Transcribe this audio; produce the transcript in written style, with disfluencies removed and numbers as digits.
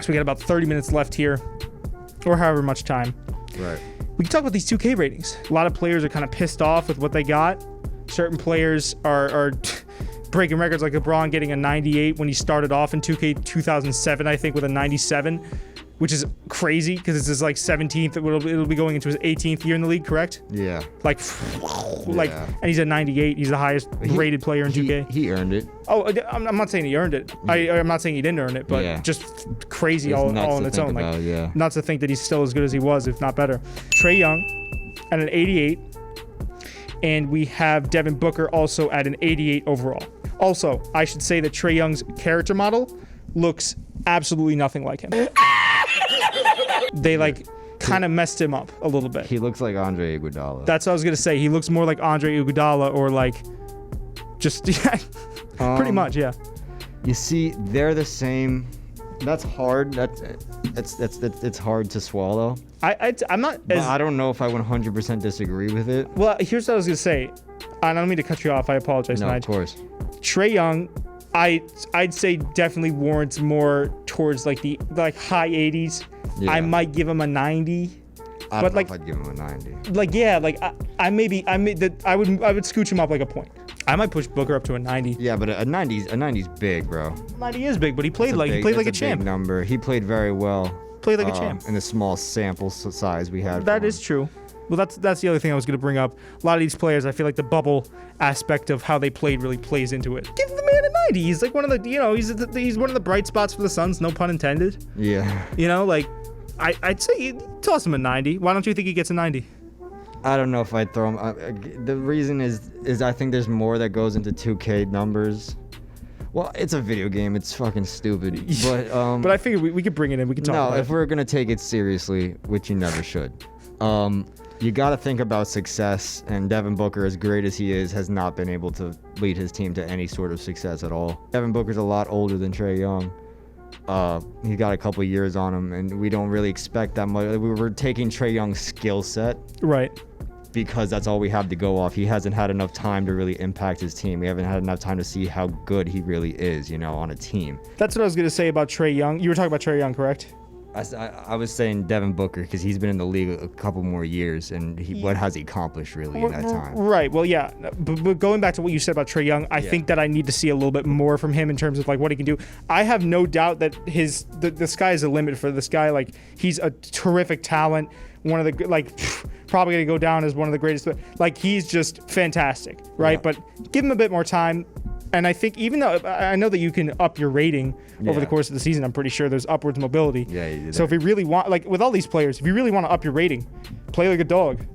So we got about 30 minutes left here, or however much time. Right. We can talk about these 2K ratings. A lot of players are kind of pissed off with what they got. Certain players are breaking records, like LeBron getting a 98 when he started off in 2K 2007, I think, with a 97, which is crazy because it's his like 17th. It'll be going into his 18th year in the league, correct? Yeah. Like, and he's a 98. He's the highest rated player in 2K. He earned it. Oh, I'm not saying he earned it. I'm not saying he didn't earn it, but just crazy all on its own. About, like, nuts to think that he's still as good as he was, if not better. Trae Young at an 88, and we have Devin Booker also at an 88 overall. Also, I should say that Trae Young's character model looks absolutely nothing like him. They kind of messed him up a little bit. He looks like Andre Iguodala. That's what I was gonna say. He looks more like Andre Iguodala, or like just pretty much, yeah. You see, they're the same. That's hard. It's hard to swallow. I'm not. I don't know if I 100% disagree with it. Well, here's what I was gonna say. I don't mean to cut you off. I apologize. No, of course. Trae Young, I'd say definitely warrants more towards like the high 80s. Yeah. I might give him a 90. I don't know if I'd give him a 90. I would scooch him up like a point. I might push Booker up to a 90. Yeah, but a 90's big, bro. 90 is big, but he played like a champ. Big number. He played very well. Played like a champ. In the small sample size we had. That is true. Well, that's the other thing I was going to bring up. A lot of these players, I feel like the bubble aspect of how they played really plays into it. Give the man a 90. He's like one of the, he's one of the bright spots for the Suns, no pun intended. Yeah. I'd say toss him a 90. Why don't you think he gets a 90? I don't know if I'd throw him. The reason is I think there's more that goes into 2K numbers. Well, it's a video game. It's fucking stupid. But I figured we could bring it in. We could talk about it. No, if we're going to take it seriously, which you never should. You got to think about success, and Devin Booker, as great as he is, has not been able to lead his team to any sort of success at all. Devin Booker's a lot older than Trae Young. He got a couple years on him, and we don't really expect that much. We were taking Trae Young's skill set. Right. Because that's all we have to go off. He hasn't had enough time to really impact his team. We haven't had enough time to see how good he really is, on a team. That's what I was going to say about Trae Young. You were talking about Trae Young, correct? I was saying Devin Booker because he's been in the league a couple more years, and what has he accomplished really in that time? Right. Well, yeah. But going back to what you said about Trae Young, I think that I need to see a little bit more from him in terms of what he can do. I have no doubt that the sky is the limit for this guy. He's a terrific talent. One of the probably going to go down as one of the greatest. He's just fantastic, right? Yeah. But give him a bit more time. And I think even though I know that you can up your rating over the course of the season, I'm pretty sure there's upwards mobility. Yeah. So if you really want, with all these players, if you really want to up your rating, play like a dog.